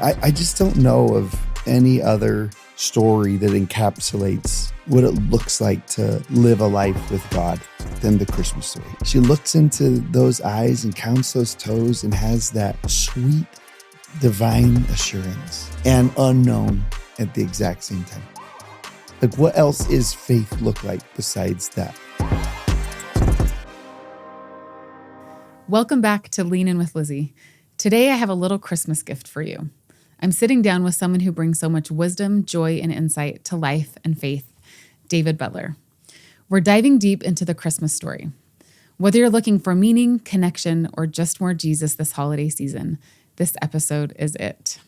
I just don't know of any other story that encapsulates what it looks like to live a life with God than the Christmas story. She looks into those eyes and counts those toes and has that sweet, divine assurance and unknown at the exact same time. Like, what else is faith look like besides that? Welcome back to Lean In With Lizzy. Today I have a little Christmas gift for you. I'm sitting down with someone who brings so much wisdom, joy, and insight to life and faith, David Butler. We're diving deep into the Christmas story. Whether you're looking for meaning, connection, or just more Jesus this holiday season, this episode is it.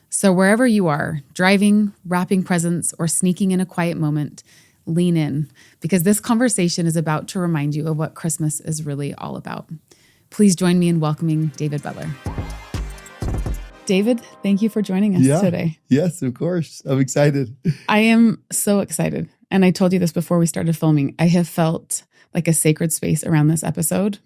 So wherever you are, driving, wrapping presents, or sneaking in a quiet moment, lean in, because this conversation is about to remind you of what Christmas is really all about. Please join me in welcoming David Butler. David, thank you for joining us today. Yes, of course. I'm excited. I am so excited. And I told you this before we started filming. I have felt like a sacred space around this episode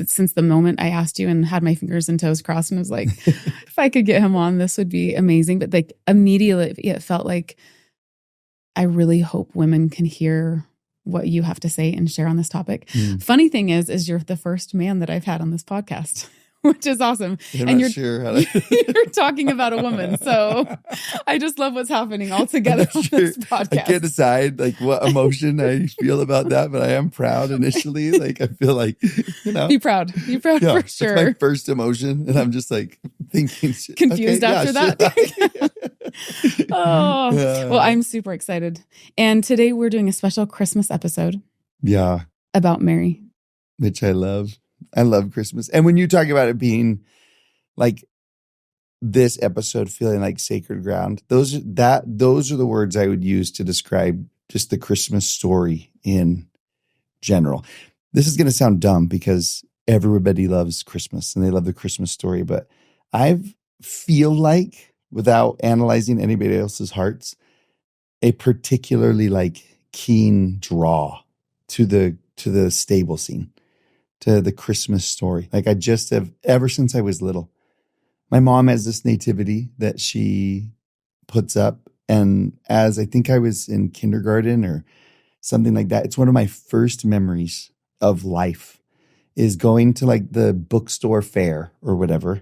since the moment I asked you and had my fingers and toes crossed and was like, if I could get him on, this would be amazing. But like immediately it felt like I really hope women can hear what you have to say and share on this topic. Funny thing is you're the first man that I've had on this podcast, which is awesome. And you're sure how to... you're talking about a woman. So I just love what's happening all together on this podcast. I can't decide like what emotion I feel about that, but I am proud initially. Like I feel like, Be proud for sure. It's my first emotion. And I'm just like thinking. Confused after that. Well, I'm super excited. And today we're doing a special Christmas episode. Yeah. About Mary. Which I love. I love Christmas. And when you talk about it being like this episode feeling like sacred ground, those are the words I would use to describe just the Christmas story in general. This is going to sound dumb because everybody loves Christmas and they love the Christmas story, but I feel like, without analyzing anybody else's hearts, a particularly like keen draw to the stable scene, to the Christmas story. Like I just have, ever since I was little, my mom has this nativity that she puts up. And as I think I was in kindergarten or something like that, it's one of my first memories of life is going to like the bookstore fair or whatever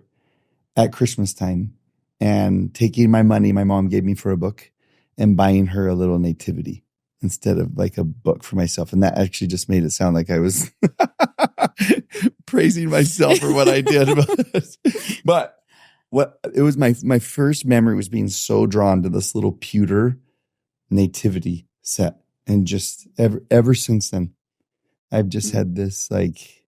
at Christmas time and taking my money my mom gave me for a book and buying her a little nativity instead of like a book for myself. And that actually just made it sound like I was praising myself for what I did. But what it was my first memory was being so drawn to this little pewter nativity set. And just ever since then, I've just had this like,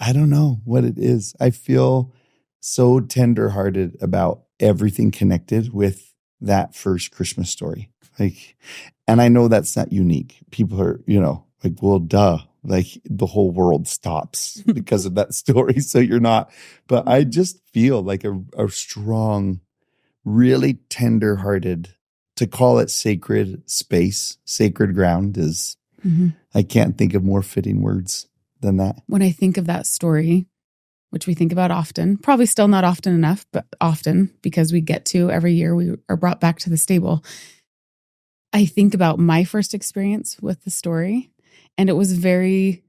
I don't know what it is. I feel so tenderhearted about everything connected with that first Christmas story. Like, and I know that's not unique. People are, like, well, duh, like the whole world stops because of that story. So you're not, but I just feel like a strong, really tender-hearted, to call it sacred space, sacred ground is, I can't think of more fitting words than that. When I think of that story, which we think about often, probably still not often enough, but often because we get to every year we are brought back to the stable. I think about my first experience with the story, and it was very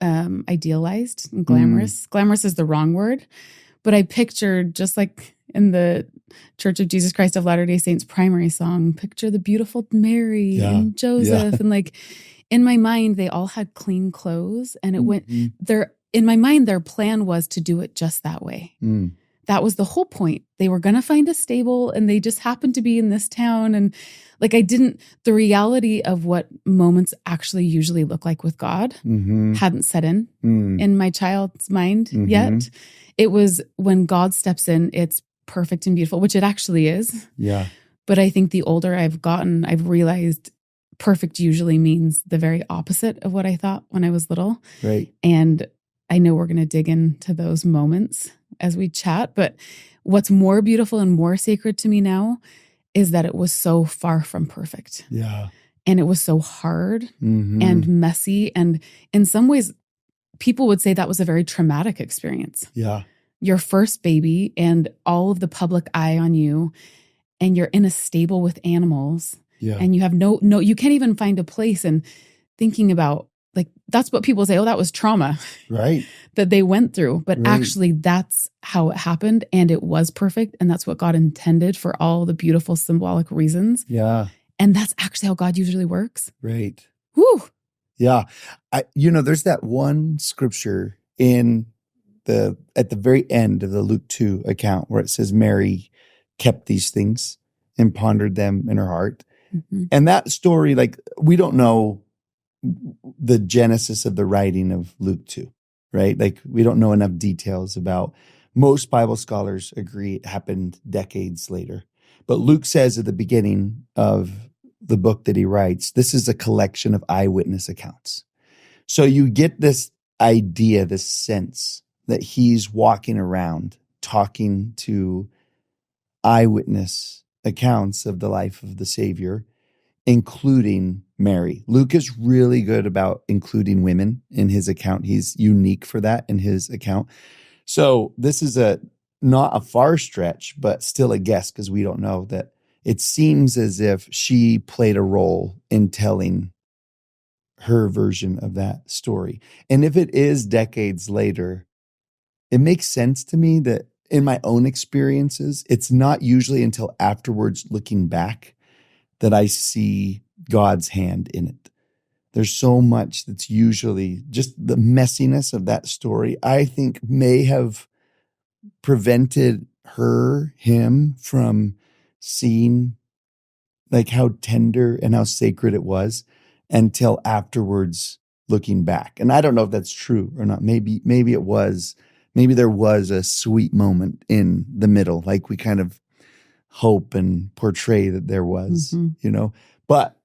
idealized and glamorous. Glamorous is the wrong word, but I pictured, just like in the Church of Jesus Christ of Latter-day Saints primary song, picture the beautiful Mary and Joseph. And like in my mind, they all had clean clothes, and it went there. In my mind, their plan was to do it just that way. That was the whole point. They were going to find a stable, and they just happened to be in this town. And like, the reality of what moments actually usually look like with God hadn't set in my child's mind yet. It was when God steps in, it's perfect and beautiful, which it actually is. Yeah. But I think the older I've gotten, I've realized perfect usually means the very opposite of what I thought when I was little. Right. And I know we're going to dig into those moments as we chat, but what's more beautiful and more sacred to me now is that it was so far from perfect. Yeah. And it was so hard and messy. And in some ways, people would say that was a very traumatic experience. Yeah. your first baby and all of the public eye on you, and you're in a stable with animals, Yeah. and you have no, you can't even find a place. And thinking about, like, that's what people say, oh, that was trauma Right. that they went through. But Right. actually, that's how it happened. And it was perfect. And that's what God intended for all the beautiful symbolic reasons. Yeah. And that's actually how God usually works. Right. Whew. Yeah. There's that one scripture at the very end of the Luke 2 account where it says Mary kept these things and pondered them in her heart. Mm-hmm. And that story, like, we don't know the genesis of the writing of Luke 2, right? Like, we don't know enough details about. Most Bible scholars agree it happened decades later. But Luke says at the beginning of the book that he writes, this is a collection of eyewitness accounts. So you get this idea, this sense that he's walking around talking to eyewitness accounts of the life of the Savior, including Mary. Luke is really good about including women in his account. He's unique for that in his account. So this is not a far stretch, but still a guess, because we don't know, that it seems as if she played a role in telling her version of that story. And if it is decades later, it makes sense to me that in my own experiences, it's not usually until afterwards, looking back, that I see God's hand in it. There's so much that's usually just the messiness of that story, I think, may have prevented him from seeing, like, how tender and how sacred it was until afterwards, looking back. And I don't know if that's true or not. Maybe it was. Maybe there was a sweet moment in the middle, like we kind of hope and portray that there was, But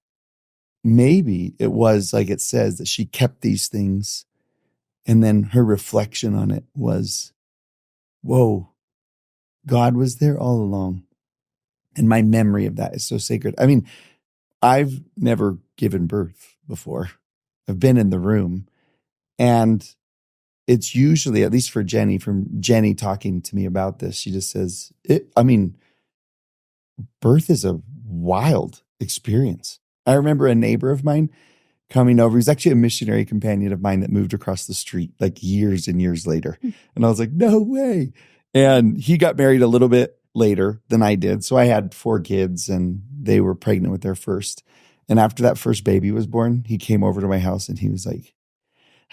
maybe it was, like it says, that she kept these things, and then her reflection on it was, whoa, God was there all along. And my memory of that is so sacred. I mean, I've never given birth before. I've been in the room, and it's usually, at least for Jenny, from Jenny talking to me about this, she just says, birth is a wild experience. I remember a neighbor of mine coming over. He's actually a missionary companion of mine that moved across the street like years and years later. And I was like, no way. And he got married a little bit later than I did. So I had 4 kids, and they were pregnant with their first. And after that first baby was born, he came over to my house and he was like,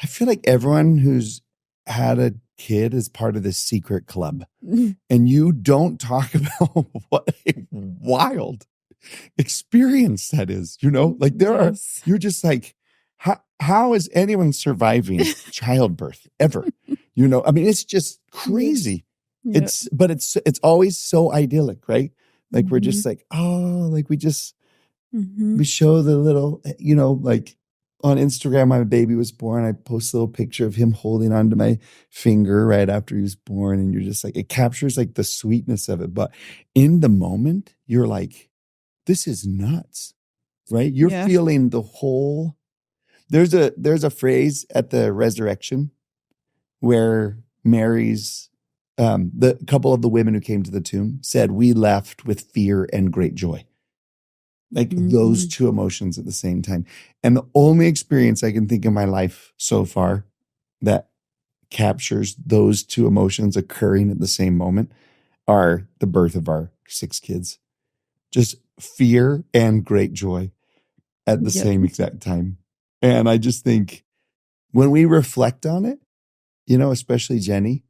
I feel like everyone who's had a kid is part of this secret club. And you don't talk about what a wild experience that is, like you're just like, how is anyone surviving childbirth ever? I mean, it's just crazy. Yes. It's always so idyllic, right? Like we're just like, oh, like we show the little, like on Instagram, my baby was born. I post a little picture of him holding onto my finger right after he was born. And you're just like, it captures like the sweetness of it. But in the moment, you're like, this is nuts, right? You're feeling the whole. There's a phrase at the resurrection where Mary's, the couple of the women who came to the tomb said, we left with fear and great joy. Like those two emotions at the same time. And the only experience I can think in my life so far that captures those two emotions occurring at the same moment are the birth of our 6 kids. Just fear and great joy at the same exact time. And I just think when we reflect on it, especially Jenny,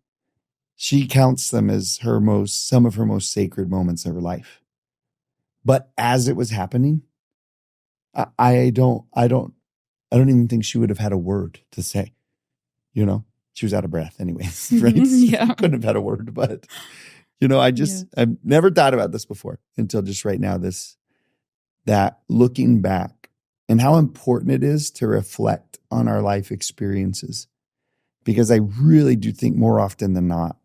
she counts them as some of her most sacred moments of her life. But as it was happening, I don't even think she would have had a word to say. She was out of breath anyways, right? Yeah. Couldn't have had a word, but I've never thought about this before until just right now, that looking back and how important it is to reflect on our life experiences. Because I really do think more often than not,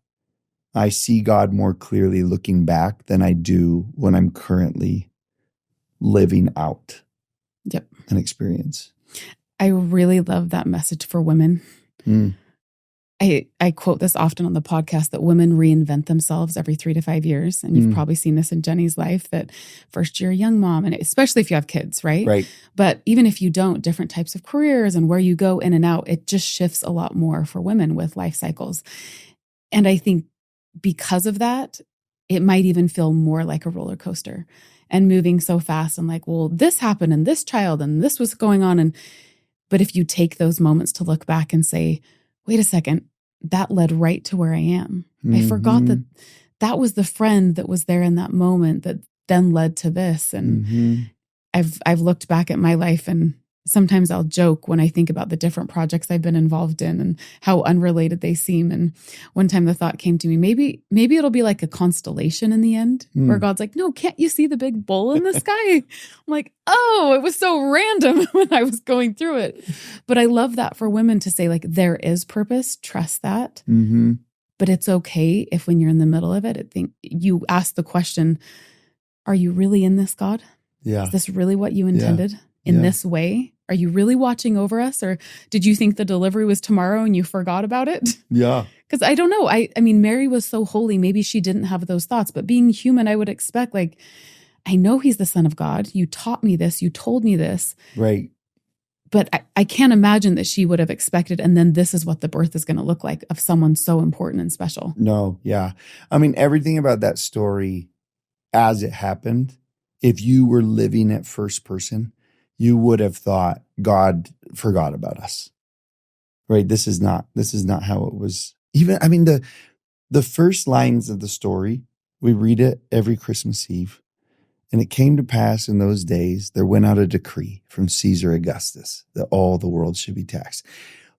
I see God more clearly looking back than I do when I'm currently living out an experience. I really love that message for women. I quote this often on the podcast that women reinvent themselves every 3 to 5 years. And you've probably seen this in Jenny's life, that first you're a young mom, and especially if you have kids, right? Right. But even if you don't, different types of careers and where you go in and out, it just shifts a lot more for women with life cycles. And I think because of that, it might even feel more like a roller coaster and moving so fast and like, well, this happened and this child and this was going on. But if you take those moments to look back and say, wait a second, that led right to where I am. I forgot that was the friend that was there in that moment that then led to this. And I've looked back at my life, and sometimes I'll joke when I think about the different projects I've been involved in and how unrelated they seem. And one time the thought came to me, maybe it'll be like a constellation in the end, where God's like, no, can't you see the big bull in the sky? I'm like, oh, it was so random when I was going through it. But I love that for women to say, like, there is purpose, trust that. But it's okay if when you're in the middle of it, I think you ask the question, are you really in this, God? Yeah. Is this really what you intended in this way? Are you really watching over us? Or did you think the delivery was tomorrow and you forgot about it? Yeah. Because I don't know. I mean, Mary was so holy. Maybe she didn't have those thoughts. But being human, I would expect, like, I know he's the Son of God. You taught me this. You told me this. Right. But I can't imagine that she would have expected, and then this is what the birth is going to look like of someone so important and special. No, yeah. I mean, everything about that story as it happened, if you were living it first person, you would have thought God forgot about us. Right? This is not how it was. Even, I mean, the first lines of the story, we read it every Christmas Eve. And it came to pass in those days, there went out a decree from Caesar Augustus that all the world should be taxed.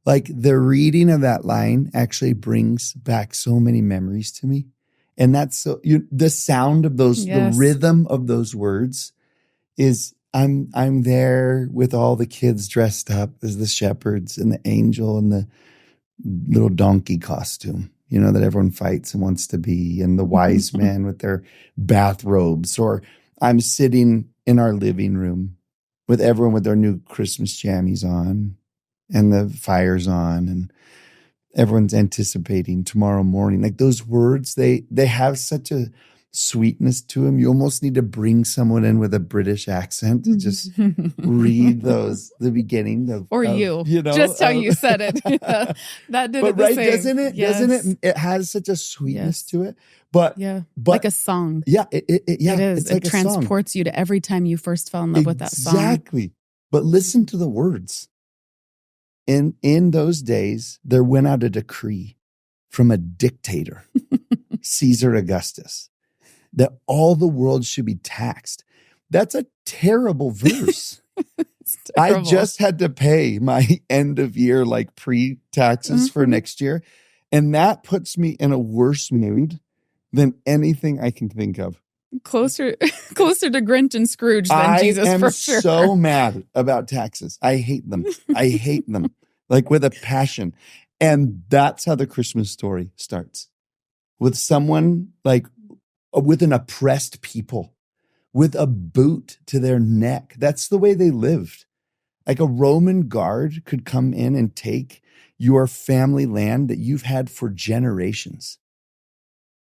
Like, the reading of that line actually brings back so many memories to me. And that's so, the sound of those, the rhythm of those words is, I'm there with all the kids dressed up as the shepherds and the angel and the little donkey costume, that everyone fights and wants to be, and the wise men with their bathrobes. Or I'm sitting in our living room with everyone with their new Christmas jammies on and the fire's on, and everyone's anticipating tomorrow morning. Like, those words, they have such a sweetness to them. You almost need to bring someone in with a British accent to just read the beginning of, just how you said it. That did it the right, same. doesn't it? Yes. Doesn't it? It has such a sweetness to it. But like a song. Yeah, it is. It's like it transports you to every time you first fell in love with that song. Exactly. But listen to the words. In those days, there went out a decree from a dictator, Caesar Augustus, that all the world should be taxed. That's a terrible verse. I just had to pay my end of year, like, pre-taxes for next year. And that puts me in a worse mood than anything I can think of. Closer to Grinch and Scrooge than Jesus, for sure. I am so mad about taxes. I hate them. I hate them, like, with a passion. And that's how the Christmas story starts. With someone, like, with an oppressed people, with a boot to their neck. That's the way they lived. Like, a Roman guard could come in and take your family land that you've had for generations.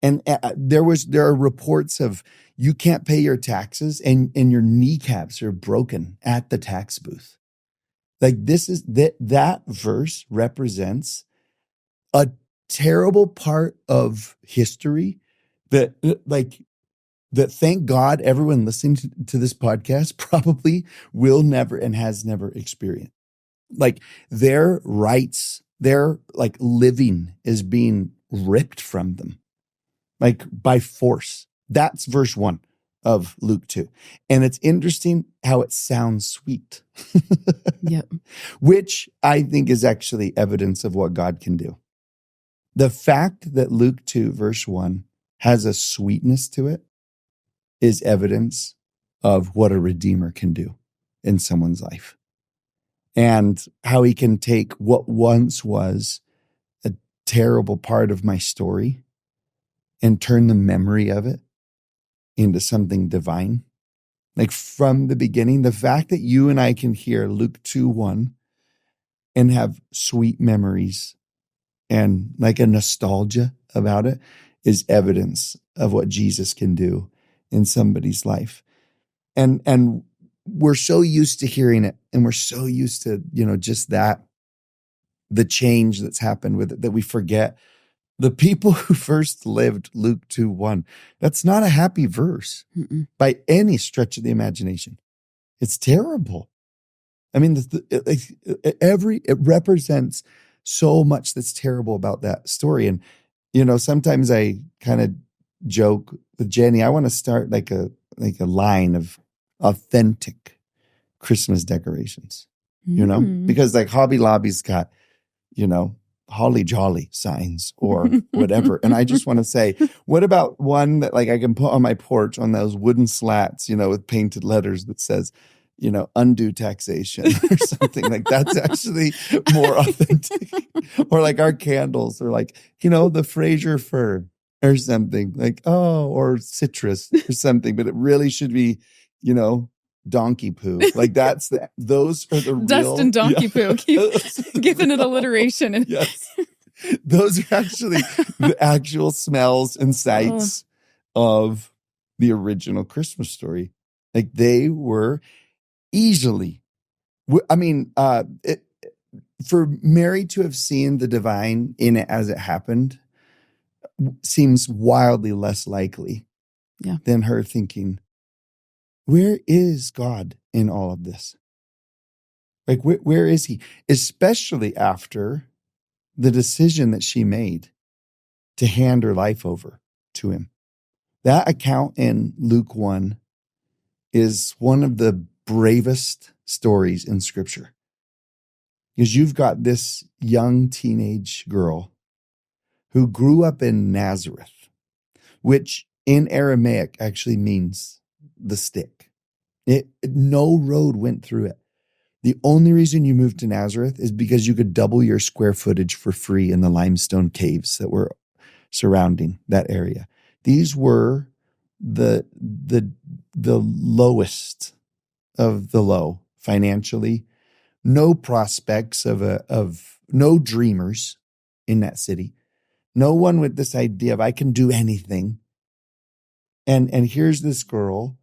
And there are reports of, you can't pay your taxes and your kneecaps are broken at the tax booth. Like, this is that verse represents a terrible part of history that thank God everyone listening to this podcast probably will never and has never experienced. Like, their rights, their, like, living is being ripped from them, like, by force. That's verse 1 of Luke 2. And it's interesting how it sounds sweet. Yep. Which I think is actually evidence of what God can do. The fact that Luke 2 verse 1 has a sweetness to it is evidence of what a redeemer can do in someone's life. And how he can take what once was a terrible part of my story and turn the memory of it into something divine. Like, from the beginning, the fact that you and I can hear Luke 2:1 and have sweet memories and like a nostalgia about it is evidence of what Jesus can do in somebody's life. And we're so used to hearing it, and we're so used to, just that, the change that's happened with it, that we forget the people who first lived Luke 2:1. That's not a happy verse by any stretch of the imagination. It's terrible. I mean, it represents so much that's terrible about that story. And, sometimes I kind of joke with Jenny, I want to start like a line of authentic Christmas decorations, because like Hobby Lobby's got, holly jolly signs or whatever. And I just want to say, what about one that like I can put on my porch on those wooden slats, with painted letters that says, undue taxation or something like that's actually more authentic. Or like our candles or like, the Fraser fir or something like, or citrus or something, but it really should be, donkey poo. Like those are the Dust real, and donkey poo. Keep giving it alliteration. And yes. Those are actually the actual smells and sights of the original Christmas story. Like they were easily, for Mary to have seen the divine in it as it happened seems wildly less likely than her thinking, where is God in all of this? Like, where is he? Especially after the decision that she made to hand her life over to him. That account in Luke 1 is one of the bravest stories in Scripture. Because you've got this young teenage girl who grew up in Nazareth, which in Aramaic actually means the stick. No road went through it. The only reason you moved to Nazareth is because you could double your square footage for free in the limestone caves that were surrounding that area. These were the lowest of the low financially. No prospects of no dreamers in that city. No one with this idea of I can do anything. And here's this girl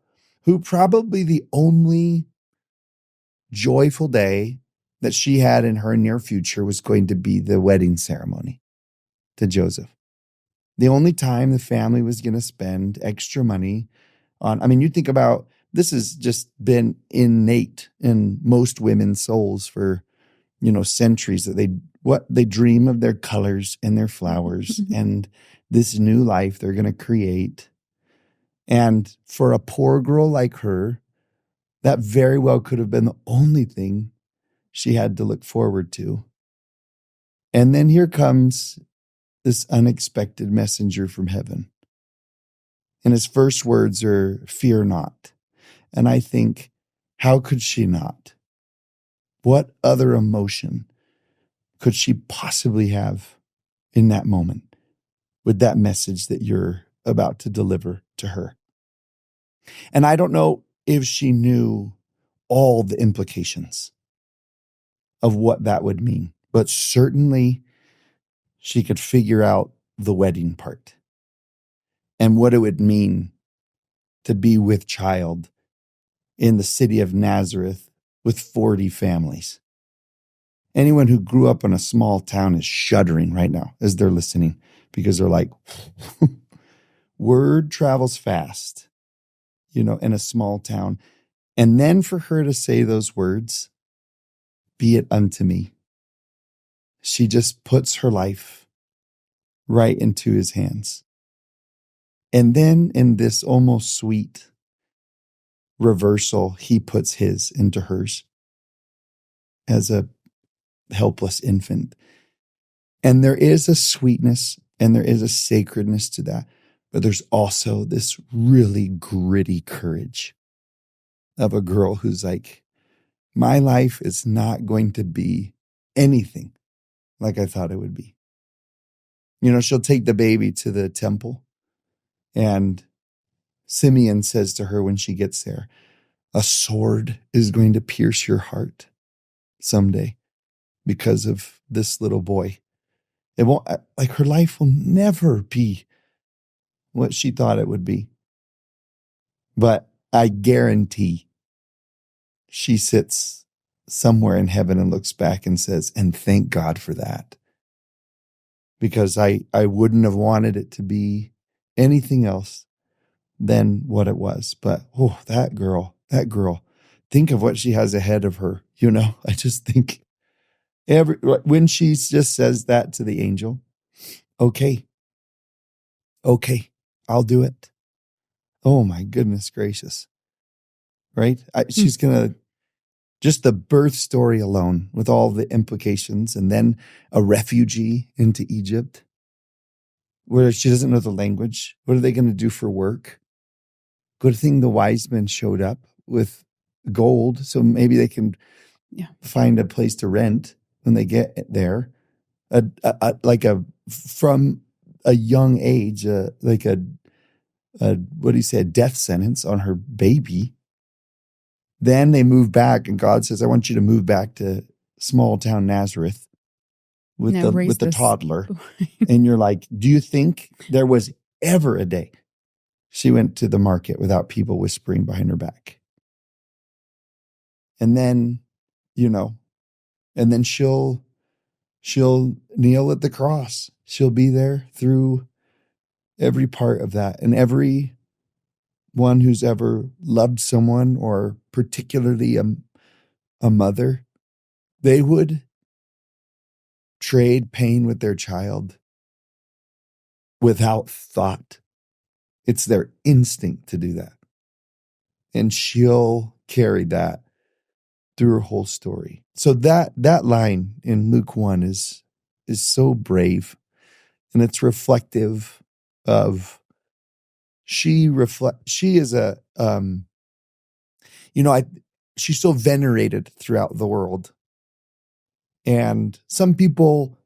who probably the only joyful day that she had in her near future was going to be the wedding ceremony to Joseph. The only time the family was going to spend extra money on, you think about, this has just been innate in most women's souls for, centuries, that they dream of their colors and their flowers and this new life they're going to create. And for a poor girl like her, that very well could have been the only thing she had to look forward to. And then here comes this unexpected messenger from heaven. And his first words are, "Fear not." And I think, how could she not? What other emotion could she possibly have in that moment with that message that you're about to deliver to her? And I don't know if she knew all the implications of what that would mean, but certainly she could figure out the wedding part and what it would mean to be with child in the city of Nazareth with 40 families. Anyone who grew up in a small town is shuddering right now as they're listening, because they're like, word travels fast, in a small town. And then for her to say those words, "Be it unto me," she just puts her life right into his hands. And then in this almost sweet reversal, he puts his into hers as a helpless infant. And there is a sweetness and there is a sacredness to that. But there's also this really gritty courage of a girl who's like, my life is not going to be anything like I thought it would be. She'll take the baby to the temple, and Simeon says to her when she gets there, a sword is going to pierce your heart someday because of this little boy. It won't, like, her life will never be what she thought it would be. But I guarantee she sits somewhere in heaven and looks back and says, and thank God for that. Because I wouldn't have wanted it to be anything else than what it was. But that girl, think of what she has ahead of her. I just think when she just says that to the angel, okay, I'll do it. Oh my goodness gracious. Right? She's going to, just the birth story alone with all the implications, and then a refugee into Egypt where she doesn't know the language. What are they going to do for work? Good thing the wise men showed up with gold, so maybe they can find a place to rent when they get there. From a young age, what do you say, a death sentence on her baby. Then they move back, and God says, I want you to move back to small town Nazareth with the toddler. And you're like, do you think there was ever a day she went to the market without people whispering behind her back? And then, and then she'll kneel at the cross. She'll be there through every part of that. And every one who's ever loved someone, or particularly a mother, they would trade pain with their child without thought. It's their instinct to do that. And she'll carry that through her whole story. So that line in Luke 1 is so brave, and it's reflective of she is a she's so venerated throughout the world. And some people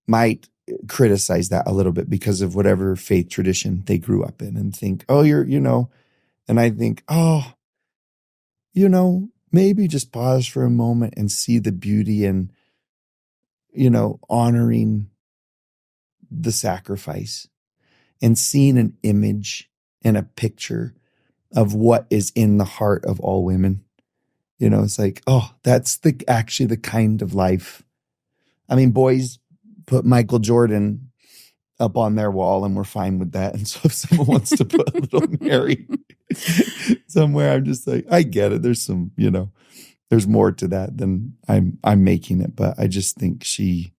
might criticize that a little bit because of whatever faith tradition they grew up in, and think, and I think, maybe just pause for a moment and see the beauty and, honoring the sacrifice and seeing an image and a picture of what is in the heart of all women. It's like, that's actually the kind of life. I mean, boys put Michael Jordan up on their wall and we're fine with that. And so if someone wants to put a little Mary somewhere, I'm just like, I get it. There's some, there's more to that than I'm making it. But I just think she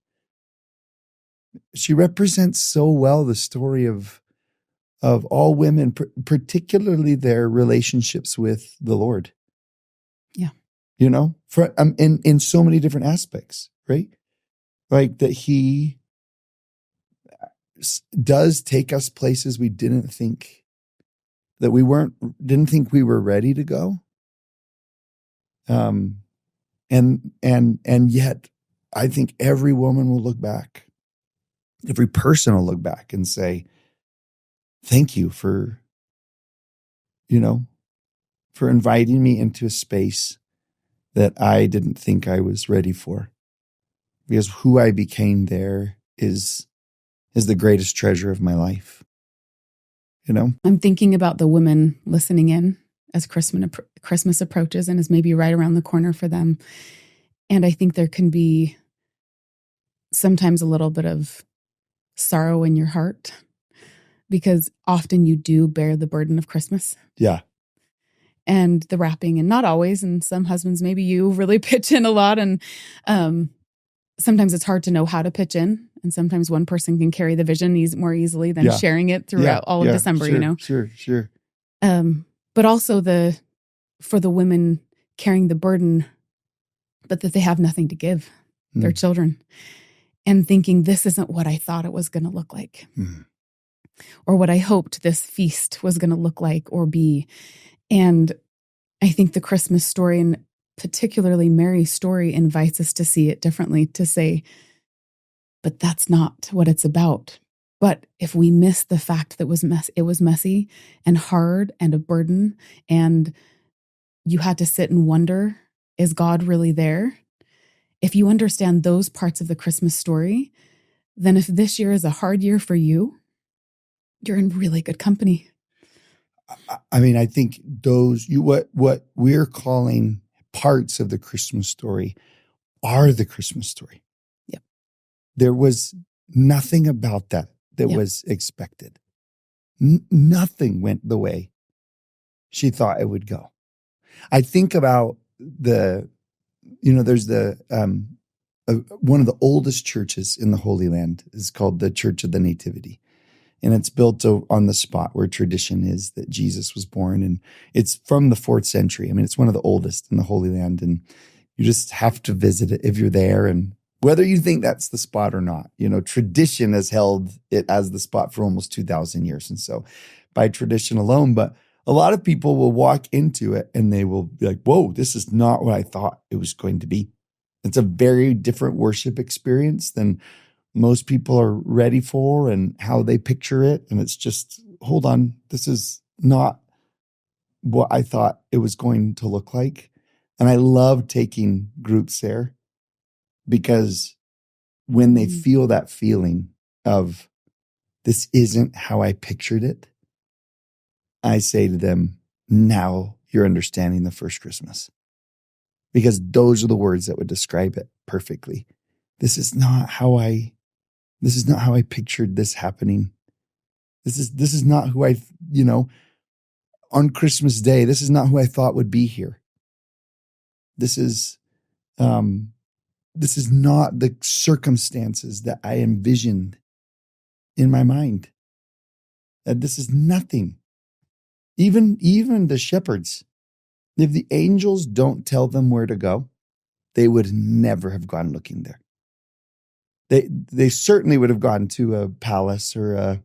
represents so well the story of all women, particularly their relationships with the Lord. Yeah. In so many different aspects, right? Like that he does take us places we didn't think we were ready to go. And yet I think every woman will look back, every person will look back and say, thank you for inviting me into a space that I didn't think I was ready for, because who I became there is the greatest treasure of my life. I'm thinking about the women listening in as Christmas approaches and is maybe right around the corner for them. And I think there can be sometimes a little bit of sorrow in your heart, because often you do bear the burden of Christmas. Yeah. And the wrapping, and not always. And some husbands, maybe you really pitch in a lot. And sometimes it's hard to know how to pitch in. And sometimes one person can carry the vision more easily than sharing it throughout all of December, Sure. But also for the women carrying the burden, but that they have nothing to give their children, and thinking, this isn't what I thought it was going to look like, or what I hoped this feast was going to look like or be. And I think the Christmas story, and particularly Mary's story, invites us to see it differently, to say, but that's not what it's about. But if we miss the fact that it was messy and hard and a burden, and you had to sit and wonder, is God really there? If you understand those parts of the Christmas story, then if this year is a hard year for you, you're in really good company. I mean, I think what we're calling parts of the Christmas story are the Christmas story. Yep. There was nothing about that Yep. was expected. Nothing went the way she thought it would go. I think about there's one of the oldest churches in the Holy Land is called the Church of the Nativity. And it's built on the spot where tradition is that Jesus was born. And it's from the 4th century. I mean, it's one of the oldest in the Holy Land. And you just have to visit it if you're there. And whether you think that's the spot or not, tradition has held it as the spot for almost 2,000 years. And so by tradition alone, but a lot of people will walk into it and they will be like, whoa, this is not what I thought it was going to be. It's a very different worship experience than most people are ready for and how they picture it. And it's just, hold on, this is not what I thought it was going to look like. And I love taking groups there because when they feel that feeling of this isn't how I pictured it, I say to them, now you're understanding the first Christmas. Because those are the words that would describe it perfectly. This is not how I pictured this happening. This is not who on Christmas Day, this is not who I thought would be here. This is not the circumstances that I envisioned in my mind. This is nothing. Even the shepherds, if the angels don't tell them where to go, they would never have gone looking there. They certainly would have gone to a palace or a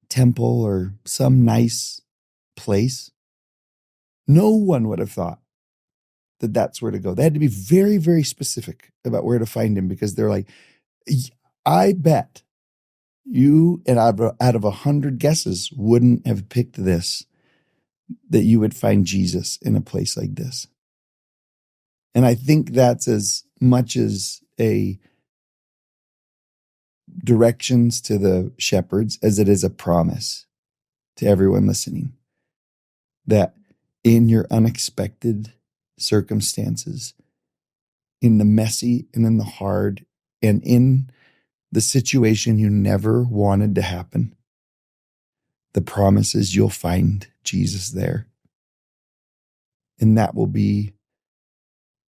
temple or some nice place. No one would have thought that that's where to go. They had to be very, very specific about where to find him because they're like, I bet you, and out of 100 guesses, wouldn't have picked this, that you would find Jesus in a place like this. And I think that's as much as a directions to the shepherds as it is a promise to everyone listening that in your unexpected circumstances, in the messy and in the hard and in the situation you never wanted to happen, the promise is you'll find Jesus there. And that will be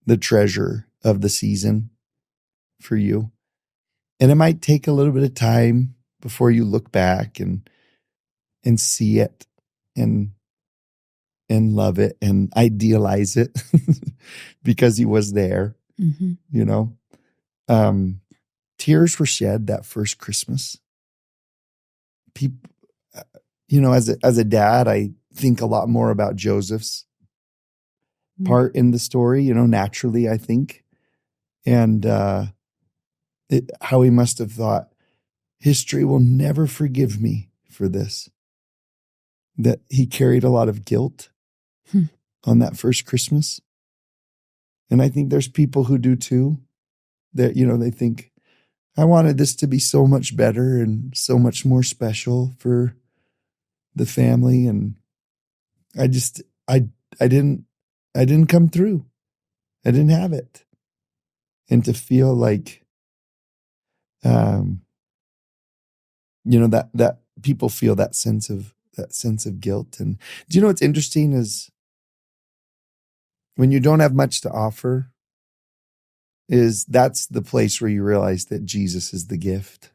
the treasure of the season for you. And it might take a little bit of time before you look back and see it and love it and idealize it because he was there, Tears were shed that first Christmas. People, as a dad, I think a lot more about Joseph's part in the story, naturally, I think. And how he must have thought, history will never forgive me for this. That he carried a lot of guilt on that first Christmas. And I think there's people who do too. That, they think, I wanted this to be so much better and so much more special for the family. And I didn't come through. I didn't have it. And to feel like, that people feel that sense of guilt. And do you know what's interesting is when you don't have much to offer, that's the place where you realize that Jesus is the gift.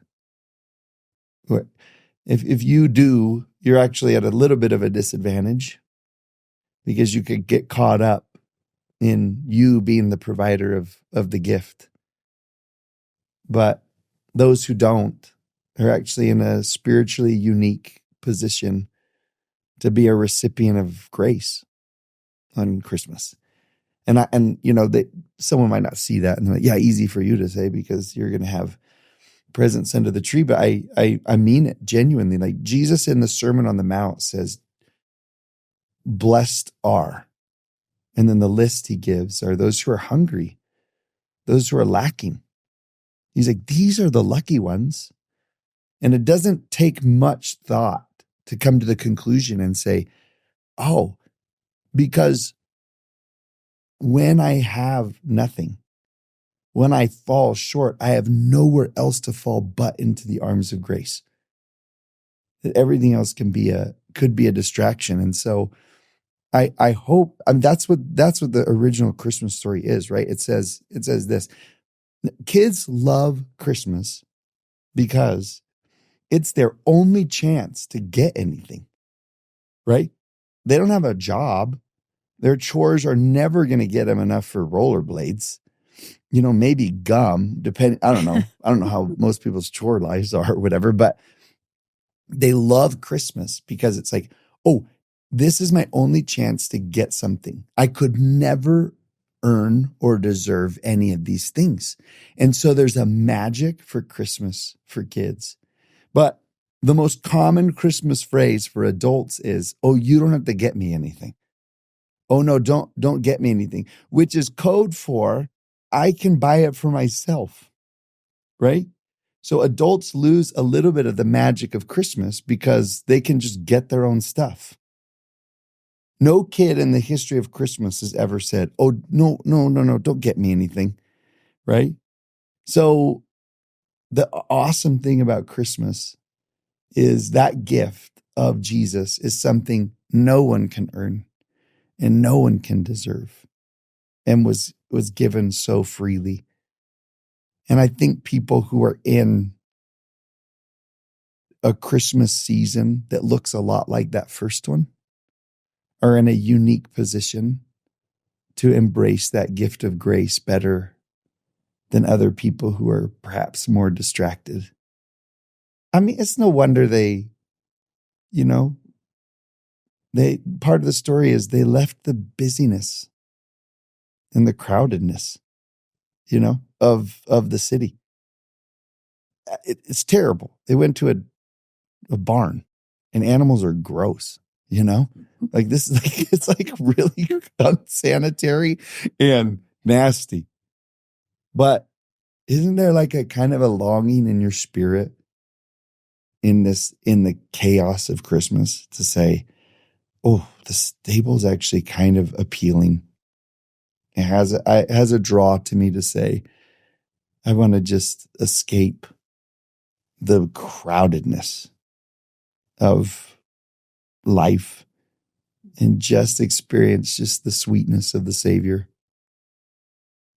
If you do, you're actually at a little bit of a disadvantage because you could get caught up in you being the provider of the gift. But those who don't are actually in a spiritually unique position to be a recipient of grace on Christmas. And someone might not see that and they're like, yeah, easy for you to say because you're going to have presents under the tree. But I mean it genuinely. Like Jesus in the Sermon on the Mount says, blessed are. And then the list he gives are those who are hungry, those who are lacking. He's like, these are the lucky ones. And it doesn't take much thought to come to the conclusion and say, oh, because when I have nothing, when I fall short, I have nowhere else to fall but into the arms of grace. That everything else could be a distraction. And so I hope, that's what the original Christmas story is, right? It says this: kids love Christmas because it's their only chance to get anything, right? They don't have a job. Their chores are never going to get them enough for rollerblades. Maybe gum, depending. I don't know. I don't know how most people's chore lives are or whatever, but they love Christmas because it's like, oh, this is my only chance to get something. I could never earn or deserve any of these things. And so there's a magic for Christmas for kids. But the most common Christmas phrase for adults is, oh, you don't have to get me anything. Oh, no, don't get me anything, which is code for I can buy it for myself, right? So adults lose a little bit of the magic of Christmas because they can just get their own stuff. No kid in the history of Christmas has ever said, oh, no, don't get me anything, right? So the awesome thing about Christmas is that gift of Jesus is something no one can earn and no one can deserve, and was given so freely. And I think people who are in a Christmas season that looks a lot like that first one are in a unique position to embrace that gift of grace better than other people who are perhaps more distracted. I mean, it's no wonder part of the story is they left the busyness and the crowdedness, of the city. It's terrible. They went to a barn, and animals are gross, like this is like, it's like really unsanitary and nasty. But isn't there like a kind of a longing in your spirit in the chaos of Christmas to say, oh, the stable's actually kind of appealing. It has a draw to me to say, I want to just escape the crowdedness of life and just experience just the sweetness of the Savior.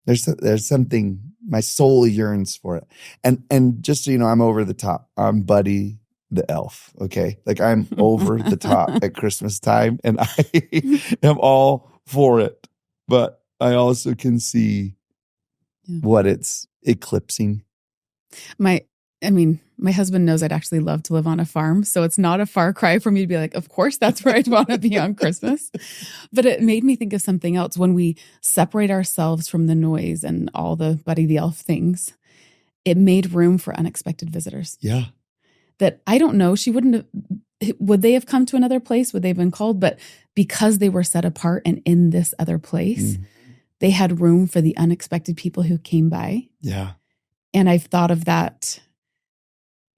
There's something, my soul yearns for it. And just so you know, I'm over the top. I'm Buddy the elf, okay? Like I'm over the top at Christmas time, and I am all for it. But I also can see what it's eclipsing. My husband knows I'd actually love to live on a farm. So it's not a far cry for me to be like, of course, that's where I'd want to be on Christmas. But it made me think of something else. When we separate ourselves from the noise and all the Buddy the Elf things, it made room for unexpected visitors. Yeah. That I don't know, would they have come to another place? Would they have been called? But because they were set apart and in this other place, they had room for the unexpected people who came by. Yeah. And I've thought of that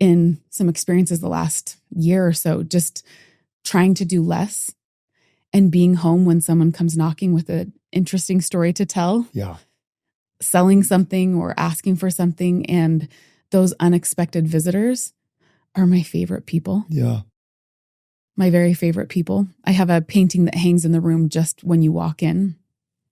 in some experiences the last year or so, just trying to do less and being home when someone comes knocking with an interesting story to tell. Yeah. Selling something or asking for something. And those unexpected visitors are my favorite people. Yeah. My very favorite people. I have a painting that hangs in the room just when you walk in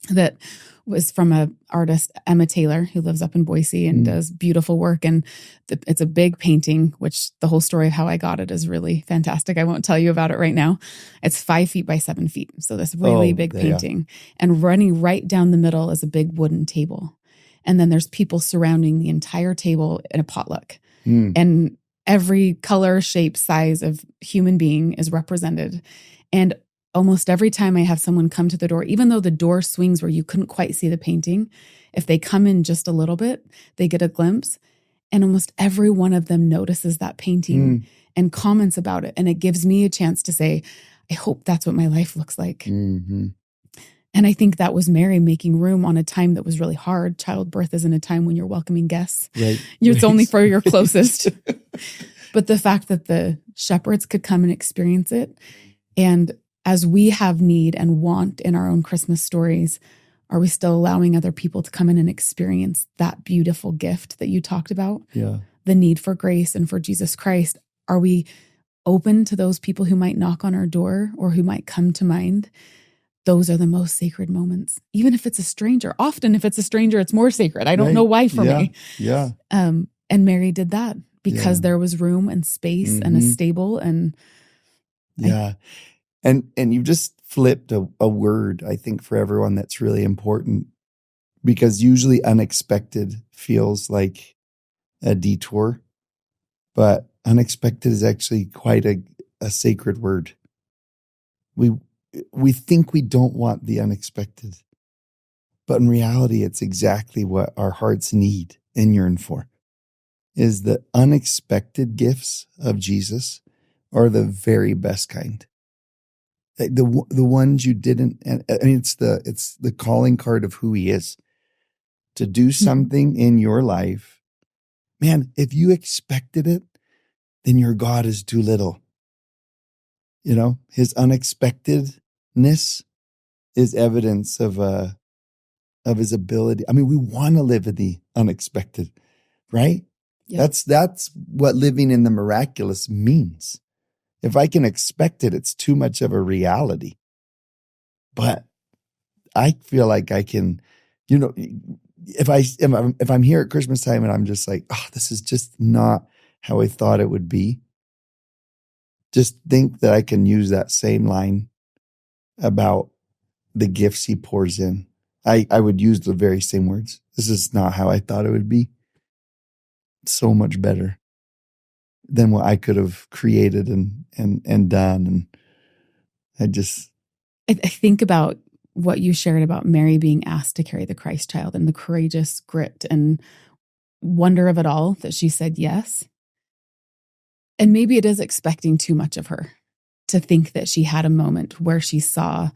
that was from an artist, Emma Taylor, who lives up in Boise and does beautiful work. And it's a big painting, which the whole story of how I got it is really fantastic. I won't tell you about it right now. It's 5 feet by 7 feet. So this really big painting. And running right down the middle is a big wooden table. And then there's people surrounding the entire table in a potluck. And every color, shape, size of human being is represented. And almost every time I have someone come to the door, even though the door swings where you couldn't quite see the painting, if they come in just a little bit, they get a glimpse. And almost every one of them notices that painting and comments about it. And it gives me a chance to say, I hope that's what my life looks like. And And I think that was Mary making room on a time that was really hard. Childbirth isn't a time when you're welcoming guests. Right. It's only for your closest. But the fact that the shepherds could come and experience it. And as we have need and want in our own Christmas stories, are we still allowing other people to come in and experience that beautiful gift that you talked about? Yeah. The need for grace and for Jesus Christ. Are we open to those people who might knock on our door or who might come to mind? Those are the most sacred moments. Even if it's a stranger. Often if it's a stranger, it's more sacred. I don't know why for me. Yeah. And Mary did that because there was room and space and a stable. And And you've just flipped a word, I think, for everyone that's really important, because usually unexpected feels like a detour, but unexpected is actually quite a sacred word. We think we don't want the unexpected, but in reality, it's exactly what our hearts need and yearn for, is the unexpected gifts of Jesus are the very best kind. The ones you didn't, I mean, it's the calling card of who he is, to do something in your life. Man, if you expected it, then your God is too little. His unexpectedness is evidence of his ability. I mean, we want to live in the unexpected, right? Yep. That's what living in the miraculous means. If I can expect it, it's too much of a reality. But I feel like I can, if I'm here at Christmas time and I'm just like, oh, this is just not how I thought it would be. Just think that I can use that same line about the gifts he pours in. I would use the very same words. This is not how I thought it would be. So much better than what I could have created and done. And I think about what you shared about Mary being asked to carry the Christ child and the courageous grit and wonder of it all that she said yes. And maybe it is expecting too much of her to think that she had a moment where she saw,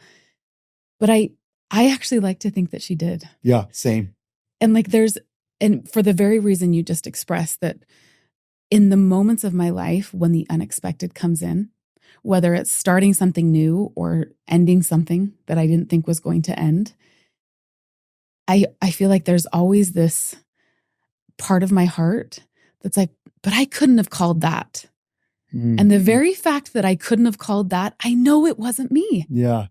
but I actually like to think that she did. Yeah, same. And and for the very reason you just expressed, that in the moments of my life when the unexpected comes in, whether it's starting something new or ending something that I didn't think was going to end, I feel like there's always this part of my heart that's like, but I couldn't have called that. Mm-hmm. And the very fact that I couldn't have called that, I know it wasn't me. Yeah.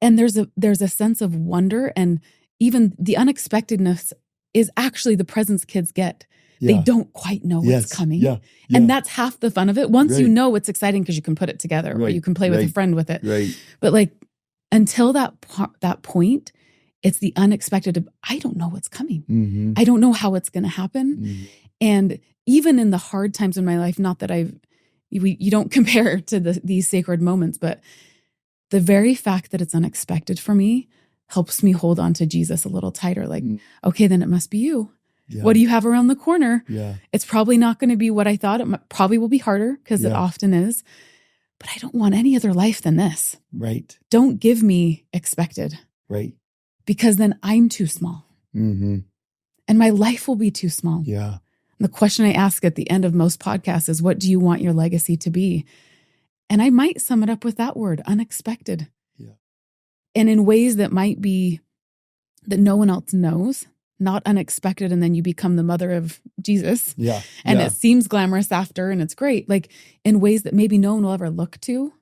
And there's a sense of wonder, and even the unexpectedness is actually the presents kids get. Yeah. They don't quite know what's coming. Yeah. Yeah. And that's half the fun of it. Once you know, it's exciting because you can put it together or you can play with a friend with it. Right. But like until that point, it's the unexpected. I don't know what's coming. Mm-hmm. I don't know how it's going to happen. Mm-hmm. And even in the hard times in my life, not that you don't compare to these sacred moments, but the very fact that it's unexpected for me helps me hold on to Jesus a little tighter. Like, okay, then it must be you. Yeah. What do you have around the corner? Yeah. It's probably not going to be what I thought. It probably will be harder because it often is. But I don't want any other life than this. Right. Don't give me expected. Right. Because then I'm too small. Mm-hmm. And my life will be too small. Yeah. And the question I ask at the end of most podcasts is, what do you want your legacy to be? And I might sum it up with that word, unexpected. Yeah. And in ways that might be that no one else knows. Not unexpected, and then you become the mother of Jesus. Yeah. And it seems glamorous after, and it's great. Like in ways that maybe no one will ever look to.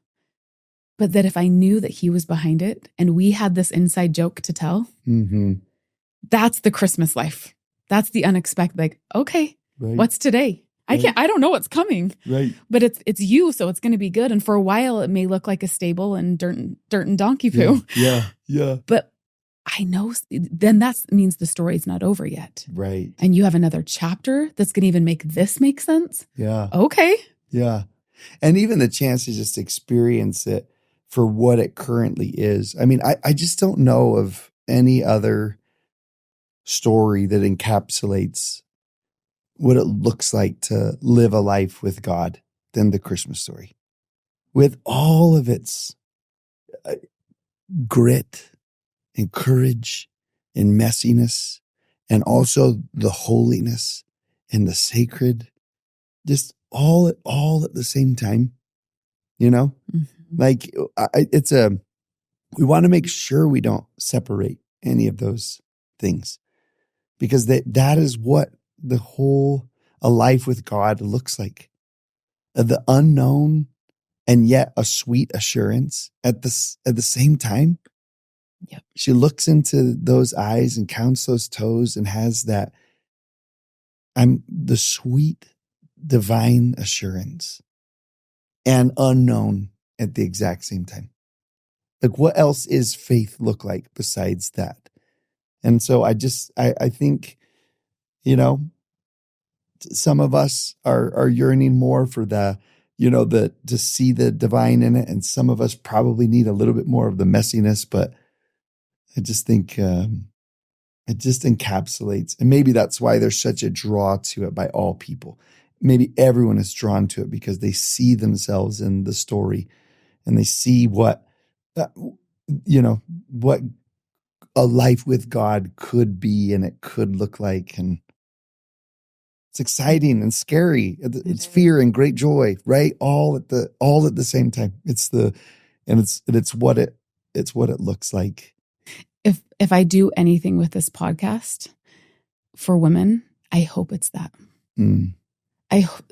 But that if I knew that he was behind it and we had this inside joke to tell, that's the Christmas life. That's the unexpected. Like, okay, what's today? I don't know what's coming. Right. But it's you, so it's going to be good. And for a while, it may look like a stable and dirt and donkey poo. Yeah. But I know then that means the story's not over yet. Right. And you have another chapter that's going to even make this make sense. Yeah. Okay. Yeah. And even the chance to just experience it for what it currently is. I mean, I just don't know of any other story that encapsulates what it looks like to live a life with God than the Christmas story. With all of its grit and courage and messiness and also the holiness and the sacred, just all at the same time, you know? Mm-hmm. Like we want to make sure we don't separate any of those things, because that is what a life with God looks like. The unknown and yet a sweet assurance at the same time. Yep. She looks into those eyes and counts those toes and has that I'm the sweet divine assurance and unknown at the exact same time. Like, what else is faith look like besides that? And so I think, some of us are yearning more for to see the divine in it. And some of us probably need a little bit more of the messiness, but I just think, it just encapsulates. And maybe that's why there's such a draw to it by all people. Maybe everyone is drawn to it because they see themselves in the story and they see what a life with God could be and it could look like. And it's exciting and scary. It's fear and great joy, right? All at the same time. It's what it looks like. If I do anything with this podcast for women, I hope it's that. Mm.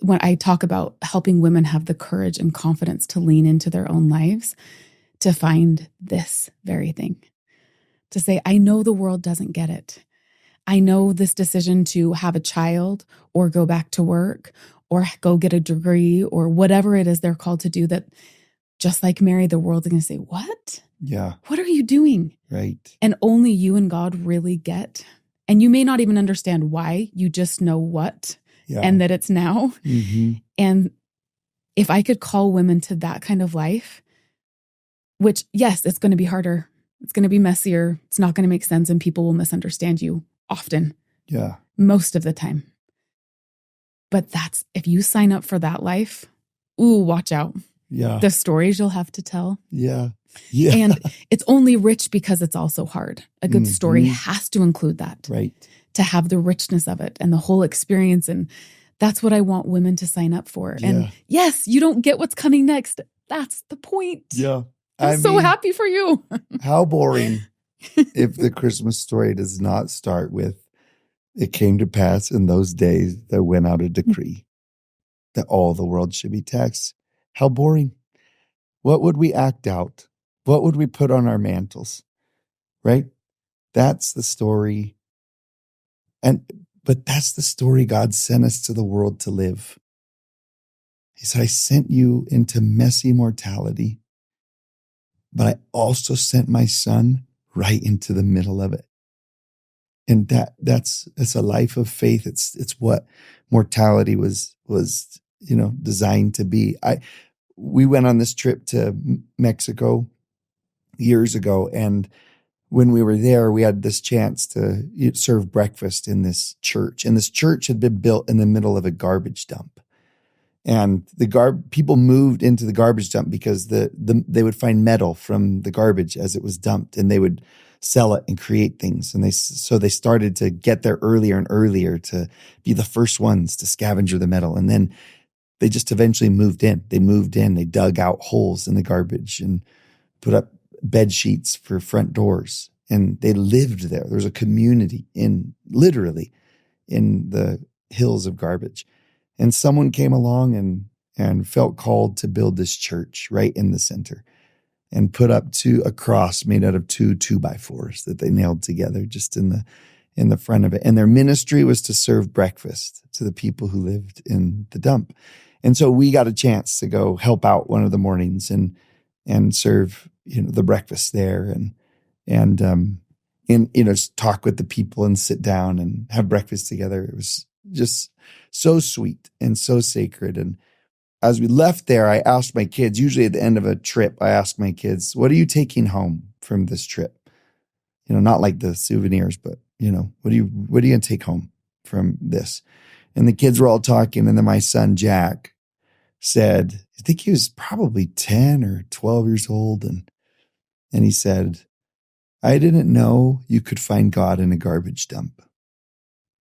When I talk about helping women have the courage and confidence to lean into their own lives, to find this very thing, to say, I know the world doesn't get it. I know this decision to have a child or go back to work or go get a degree or whatever it is they're called to do, that just like Mary, the world is going to say, what? Yeah. What are you doing? Right. And only you and God really get. And you may not even understand why, you just know what, and that it's now. Mm-hmm. And if I could call women to that kind of life, which, yes, it's going to be harder. It's going to be messier. It's not going to make sense, and people will misunderstand you often. Yeah. Most of the time. But if you sign up for that life, ooh, watch out. Yeah. The stories you'll have to tell. Yeah. Yeah. And it's only rich because it's also hard. A good story has to include that. Right. To have the richness of it and the whole experience. And that's what I want women to sign up for. Yeah. And yes, you don't get what's coming next. That's the point. Yeah. I'm so happy for you. How boring if the Christmas story does not start with, it came to pass in those days there went out a decree that all the world should be taxed. How boring. What would we act out? What would we put on our mantles? Right? That's the story. But that's the story God sent us to the world to live. He said, I sent you into messy mortality, but I also sent my son right into the middle of it. And it's a life of faith. It's what mortality was designed to be. We went on this trip to Mexico years ago, and when we were there, we had this chance to serve breakfast in this church. And this church had been built in the middle of a garbage dump. And people moved into the garbage dump because they would find metal from the garbage as it was dumped, and they would sell it and create things. And so they started to get there earlier and earlier to be the first ones to scavenger the metal. And then they just eventually moved in. They dug out holes in the garbage and put up bed sheets for front doors. And they lived there. There was a community literally in the hills of garbage. And someone came along and felt called to build this church right in the center and put up a cross made out of 2 2x4s that they nailed together just in the front of it. And their ministry was to serve breakfast to the people who lived in the dump. And so we got a chance to go help out one of the mornings and serve, the breakfast there and talk with the people and sit down and have breakfast together. It was just so sweet and so sacred. And as we left there, I asked my kids, usually at the end of a trip, I ask my kids, what are you taking home from this trip? Not like the souvenirs, but, what are you going to take home from this? And the kids were all talking. And then my son, Jack, said, I think he was probably 10 or 12 years old. And he said, I didn't know you could find God in a garbage dump,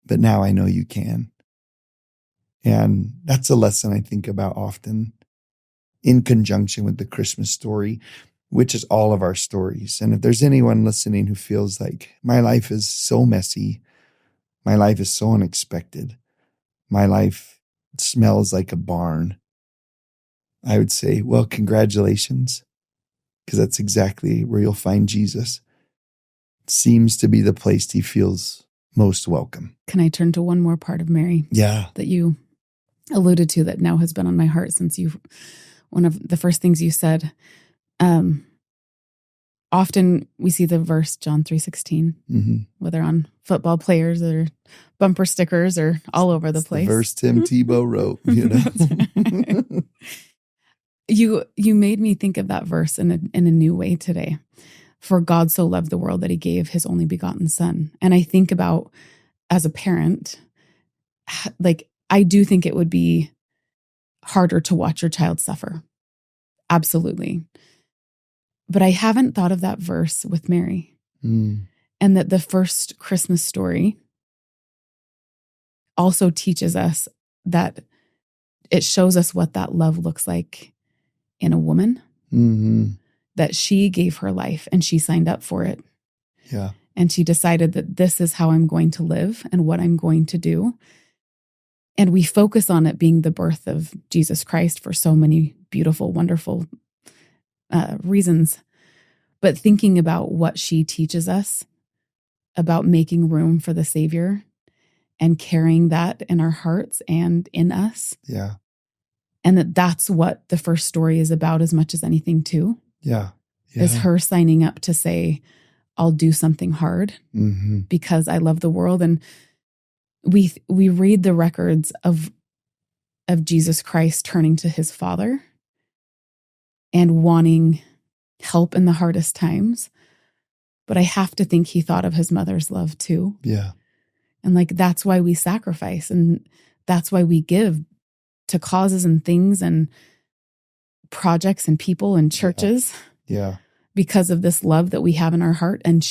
but now I know you can. And that's a lesson I think about often in conjunction with the Christmas story, which is all of our stories. And if there's anyone listening who feels like my life is so messy, my life is so unexpected, my life smells like a barn, I would say, well, congratulations, because that's exactly where you'll find Jesus. It seems to be the place he feels most welcome. Can I turn to one more part of Mary? Yeah. That you alluded to that now has been on my heart since one of the first things you said. Often we see the verse John 3:16, whether on football players or bumper stickers or all over the place. The verse Tim Tebow wrote, You made me think of that verse in a new way today. For God so loved the world that he gave his only begotten son. And I think about, as a parent, like, I do think it would be harder to watch your child suffer. Absolutely. But I haven't thought of that verse with Mary. And that the first Christmas story also teaches us that it shows us what that love looks like in a woman. That she gave her life and she signed up for it. Yeah. And she decided that this is how I'm going to live and what I'm going to do. And we focus on it being the birth of Jesus Christ for so many beautiful, wonderful reasons. But thinking about what she teaches us about making room for the Savior and carrying that in our hearts and in us. Yeah. And that's what the first story is about as much as anything too. Yeah. Is her signing up to say, I'll do something hard because I love the world. And we read the records of Jesus Christ turning to his Father and wanting help in the hardest times. But I have to think he thought of his mother's love too. Yeah. And like, that's why we sacrifice and that's why we give to causes and things and projects and people and churches. Yeah. Because of this love that we have in our heart. And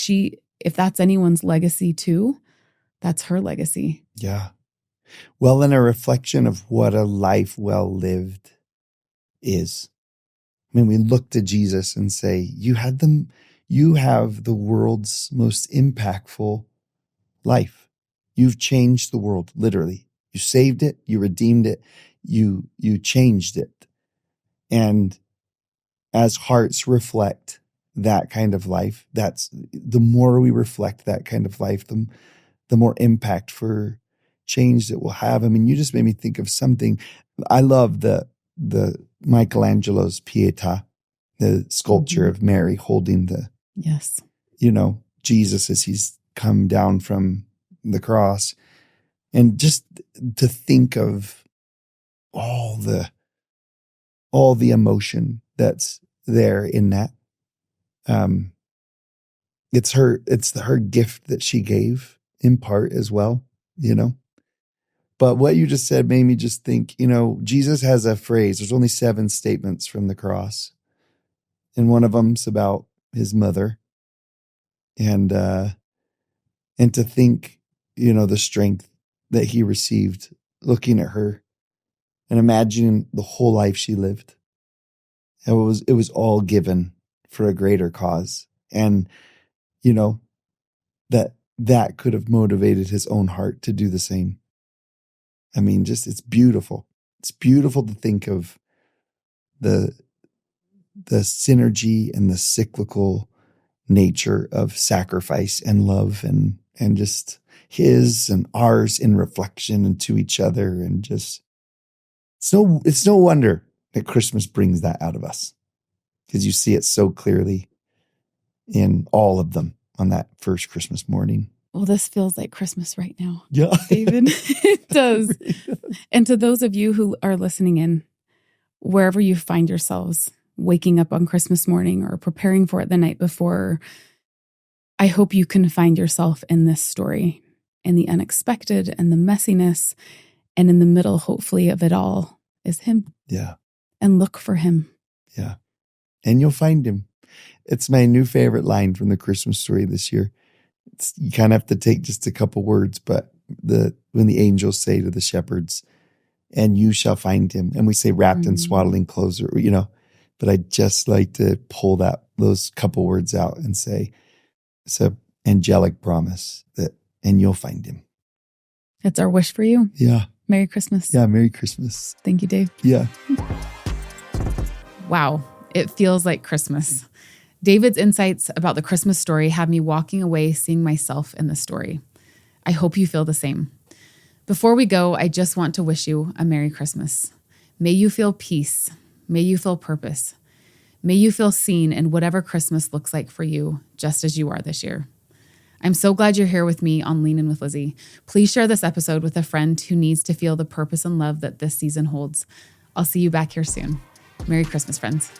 if that's anyone's legacy too, that's her legacy. Yeah. Well, and a reflection of what a life well lived is. I mean, we look to Jesus and say, you have the world's most impactful life. You've changed the world, literally. You saved it, you redeemed it, you changed it. And as hearts reflect that kind of life, that's the more we reflect that kind of life, the more impact for change that we'll have. I mean, you just made me think of something. I love the Michelangelo's Pietà, the sculpture of Mary holding Jesus as he's come down from the cross. And just to think of all the emotion that's there in that. It's her gift that she gave in part as well, But what you just said made me just think, Jesus has a phrase. There's only 7 statements from the cross. And one of them's about his mother. And to think, the strength that he received looking at her and imagining the whole life she lived. It was all given for a greater cause. And, that could have motivated his own heart to do the same. I mean, it's beautiful. It's beautiful to think of the synergy and the cyclical nature of sacrifice and love and just his and ours in reflection and to each other. And just, it's no wonder that Christmas brings that out of us, because you see it so clearly in all of them on that first Christmas morning. Well, this feels like Christmas right now. Yeah. David, it does. And to those of you who are listening in, wherever you find yourselves, waking up on Christmas morning or preparing for it the night before, I hope you can find yourself in this story, in the unexpected and the messiness, and in the middle, hopefully, of it all is him. Yeah. And look for him. Yeah. And you'll find him. It's my new favorite line from the Christmas story this year. You kind of have to take just a couple words, but when the angels say to the shepherds, "And you shall find him," and we say wrapped in swaddling clothes, or but I just like to pull those couple words out and say it's a angelic promise and you'll find him. It's our wish for you. Yeah. Merry Christmas. Yeah. Merry Christmas. Thank you, Dave. Yeah. Wow. It feels like Christmas. David's insights about the Christmas story have me walking away seeing myself in the story. I hope you feel the same. Before we go, I just want to wish you a Merry Christmas. May you feel peace. May you feel purpose. May you feel seen in whatever Christmas looks like for you, just as you are this year. I'm so glad you're here with me on Lean In With Lizzy. Please share this episode with a friend who needs to feel the purpose and love that this season holds. I'll see you back here soon. Merry Christmas, friends.